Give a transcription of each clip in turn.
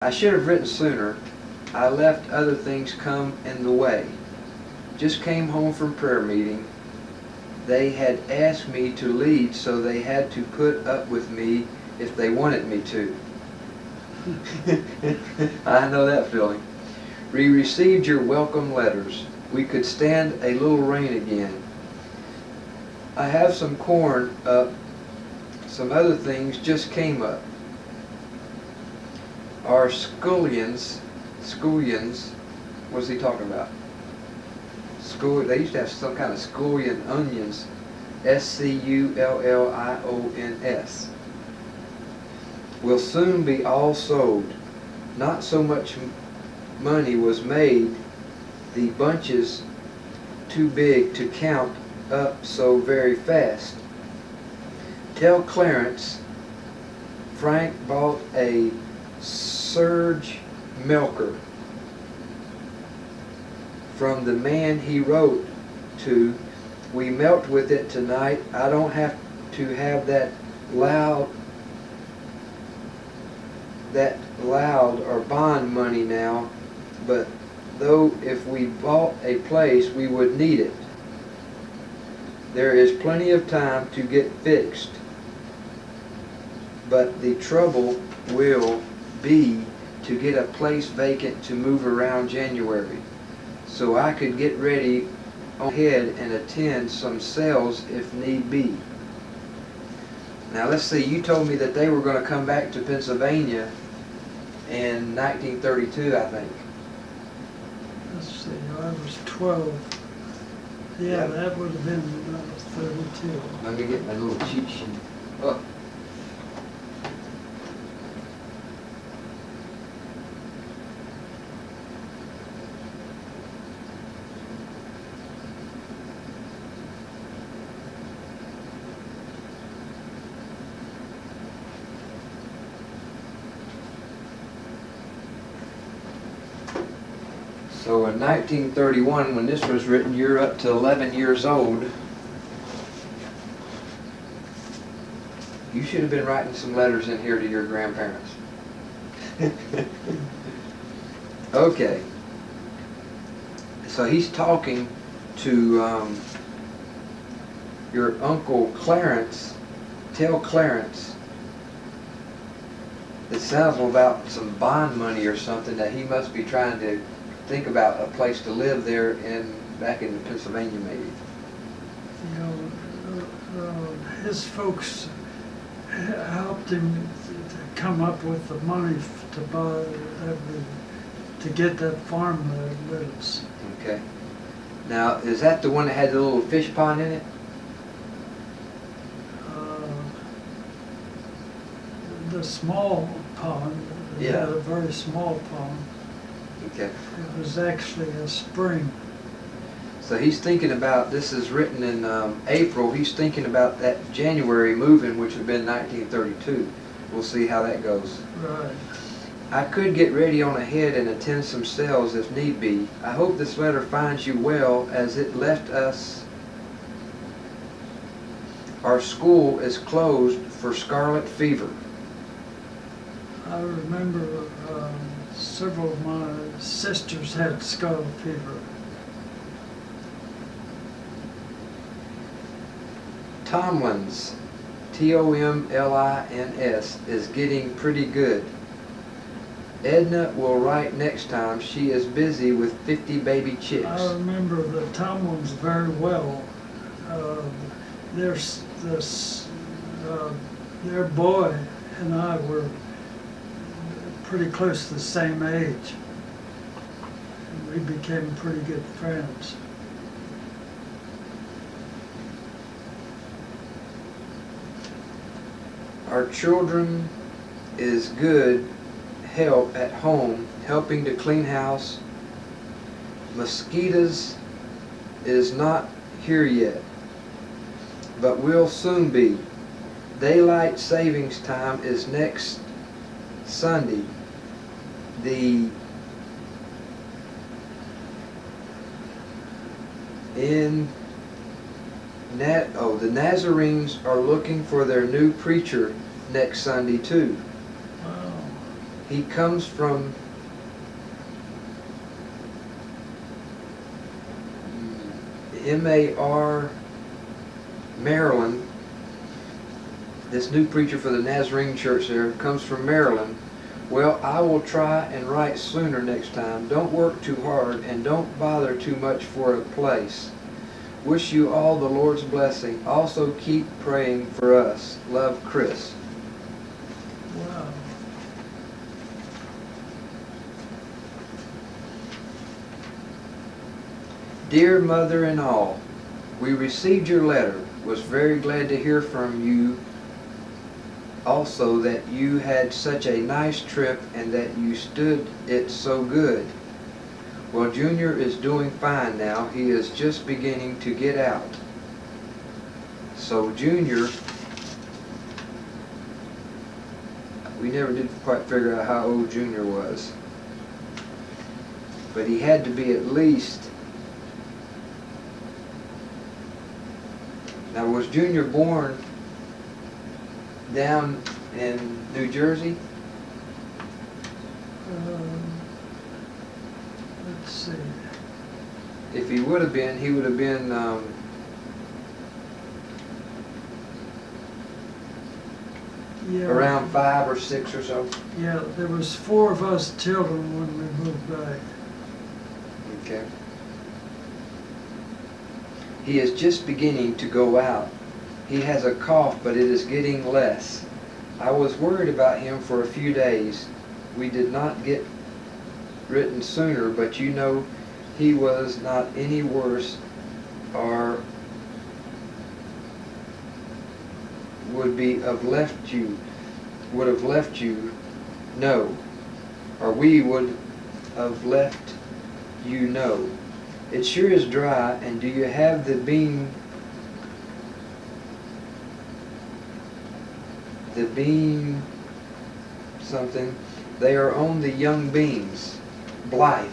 I should have written sooner. I left other things come in the way. Just came home from prayer meeting. They had asked me to lead, so they had to put up with me if they wanted me to. I know that feeling. We received your welcome letters. We could stand a little rain again. I have some corn up. Some other things just came up. Our scullions, what's he talking about? They used to have some kind of scullion onions, SCULLIONS. Will soon be all sold. Not so much money was made, the bunches too big to count up so very fast. Tell Clarence Frank bought a surge milker from the man he wrote to. We milked with it tonight. I don't have to have that loud or bond money now, but though if we bought a place we would need it. There is plenty of time to get fixed, but the trouble will be to get a place vacant to move around January, so I could get ready ahead and attend some sales if need be. Now let's see, you told me that they were going to come back to Pennsylvania in 1932, I think. Let's see, I was 12. Yeah, that would have been when I was 32. Let me get my little cheat sheet. Oh. So in 1931, when this was written, you're up to 11 years old. You should have been writing some letters in here to your grandparents. Okay. So he's talking to your Uncle Clarence. Tell Clarence. It sounds about some bond money or something that he must be trying to think about a place to live there back in Pennsylvania, maybe. You know, his folks helped him to come up with the money to buy to get that farm with us. Okay. Now, is that the one that had the little fish pond in it? The small pond. Yeah. Had a very small pond. Okay. It was actually a spring. So he's thinking about, this is written in April, he's thinking about that January moving, which would have been 1932. We'll see how that goes. Right. I could get ready on ahead and attend some sales if need be. I hope this letter finds you well, as it left us. Our school is closed for scarlet fever. I remember several of my sisters had scarlet fever. Tomlins, Tomlins, is getting pretty good. Edna will write next time. She is busy with 50 baby chicks. I remember the Tomlins very well. Their boy and I were pretty close to the same age. And we became pretty good friends. Our children is good help at home, helping to clean house. Mosquitoes is not here yet, but will soon be. Daylight savings time is next Sunday. The Nazarenes are looking for their new preacher next Sunday too. Wow. He comes from MAR, Maryland. This new preacher for the Nazarene Church there comes from Maryland. Well, I will try and write sooner next time. Don't work too hard and don't bother too much for a place. Wish you all the Lord's blessing. Also keep praying for us. Love, Chris. Wow. Dear Mother and all, we received your letter. Was very glad to hear from you also that you had such a nice trip and that you stood it so good. Well, Junior is doing fine now. He is just beginning to get out. So Junior, we never did quite figure out how old Junior was, but he had to be at least. Now, was Junior born down in New Jersey? Let's see. If he would have been, he would have been Yeah. around 5 or 6 or so. Yeah, there was 4 of us children when we moved back. Okay. He is just beginning to go out. He has a cough, but it is getting less. I was worried about him for a few days. We did not get written sooner, but you know he was not any worse or would have left you, no, or we would have left you, no. It sure is dry, and do you have the bean something? They are on the young beans. Blythe.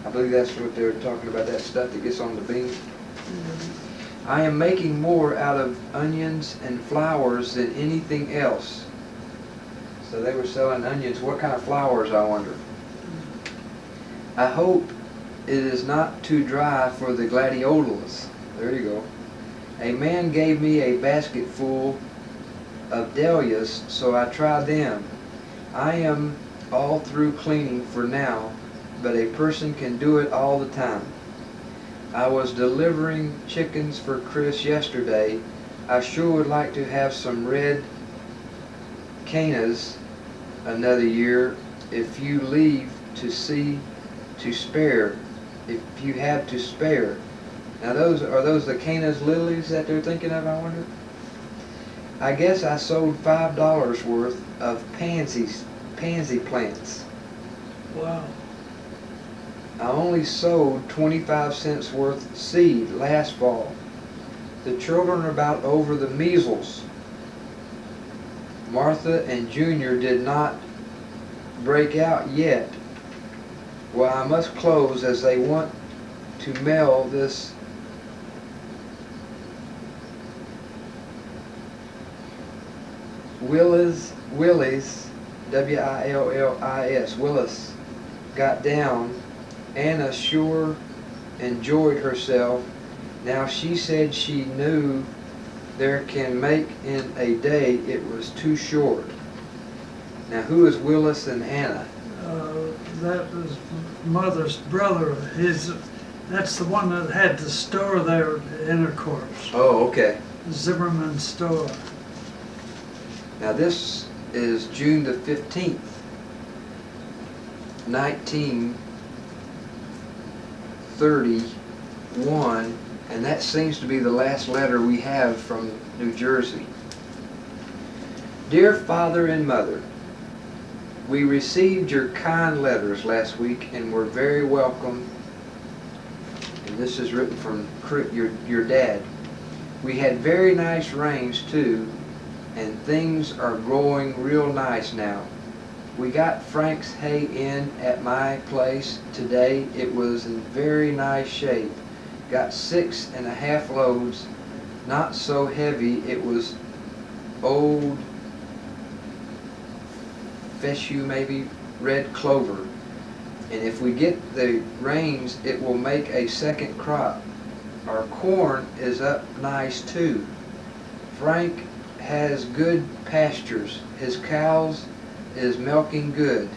I believe that's what they're talking about, that stuff that gets on the beans. I am making more out of onions and flowers than anything else. So they were selling onions. What kind of flowers, I wonder? I hope it is not too dry for the gladiolas. There you go. A man gave me a basket full of dahlias, so I tried them. I am all through cleaning for now, but a person can do it all the time. I was delivering chickens for Chris yesterday. I sure would like to have some red canas another year if you leave to see to spare, if you have to spare. Now are those the canas lilies that they're thinking of, I wonder? I guess I sold $5 worth of pansy plants. Wow. I only sowed 25 cents worth seed last fall. The children are about over the measles. Martha and Junior did not break out yet. Well, I must close as they want to mail this Willis, W-I-L-L-I-S, Willis, got down. Anna sure enjoyed herself. Now she said she knew there can make in a day, it was too short. Now who is Willis and Anna? That was Mother's brother. That's the one that had the store there at Intercourse. Oh, okay. Zimmerman store. Now this is June the 15th, 1931, and that seems to be the last letter we have from New Jersey. Dear Father and Mother, we received your kind letters last week and were very welcome. And this is written from your dad. We had very nice rains too, and things are growing real nice now. We got Frank's hay in at my place today. it was in very nice shape. Got 6.5 loads, not so heavy. It was old fescue, maybe red clover. And if we get the rains, it will make a second crop. Our corn is up nice too. Frank has good pastures. His cows is milking good.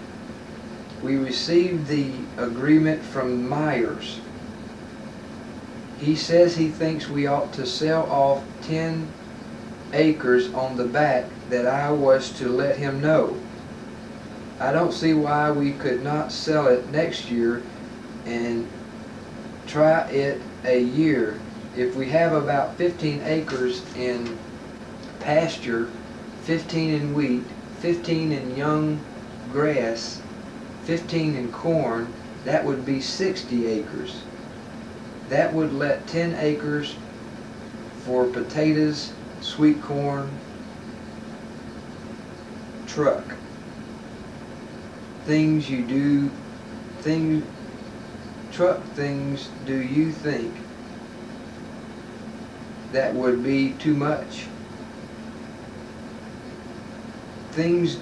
We received the agreement from Myers. He says he thinks we ought to sell off 10 acres on the back that I was to let him know. I don't see why we could not sell it next year and try it a year. If we have about 15 acres in pasture, 15 in wheat, 15 in young grass, 15 in corn, that would be 60 acres. That would let 10 acres for potatoes, sweet corn, truck. Things you do, truck things do you think that would be too much? Things,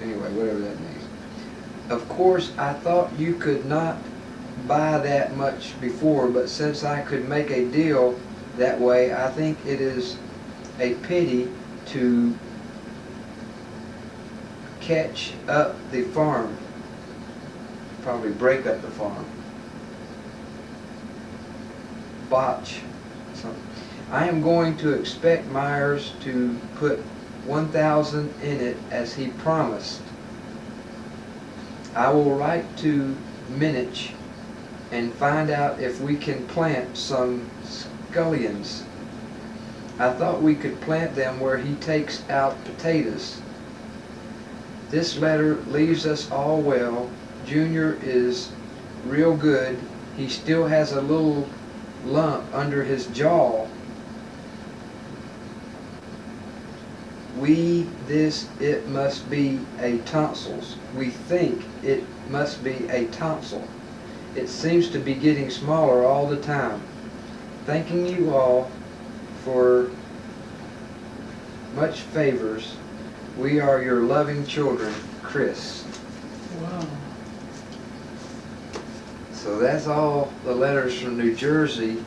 anyway, whatever that means. Of course, I thought you could not buy that much before, but since I could make a deal that way, I think it is a pity to catch up the farm, probably break up the farm, botch something. I am going to expect Myers to put 1,000 in it as he promised. I will write to Minich and find out if we can plant some scullions. I thought we could plant them where he takes out potatoes. This letter leaves us all well. Junior is real good. He still has a little lump under his jaw. It must be a tonsils. We think it must be a tonsil. It seems to be getting smaller all the time. Thanking you all for much favors. We are your loving children, Chris. Wow. So that's all the letters from New Jersey.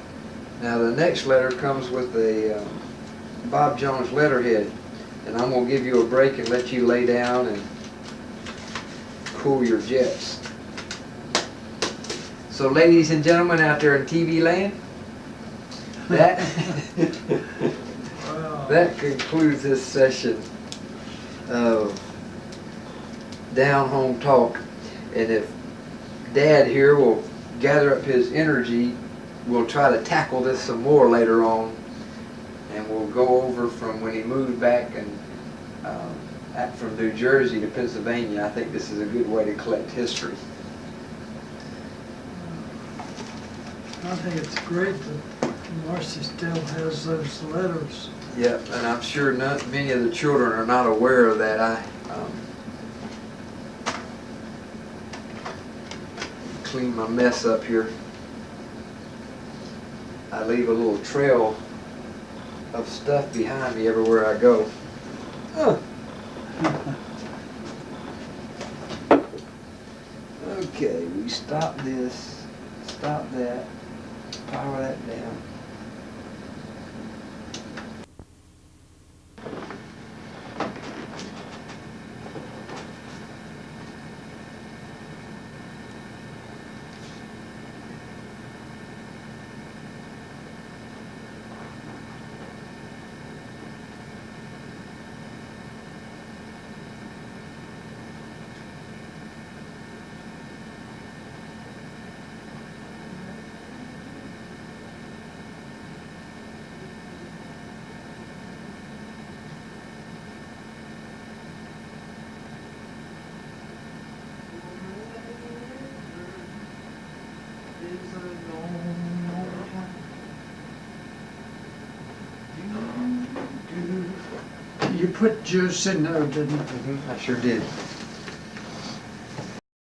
Now the next letter comes with a Bob Jones letterhead. And I'm going to give you a break and let you lay down and cool your jets. So ladies and gentlemen out there in TV land, that, Wow. that concludes this session of Down Home Talk. And if Dad here will gather up his energy, we'll try to tackle this some more later on. And we'll go over from when he moved back and from New Jersey to Pennsylvania. I think this is a good way to collect history. I think it's great that Marcy still has those letters. Yep, and I'm sure many of the children are not aware of that. I clean my mess up here. I leave a little trail of stuff behind me everywhere I go. Okay, we stop this, stop that, power that down. You put juice in there, didn't you? I sure did.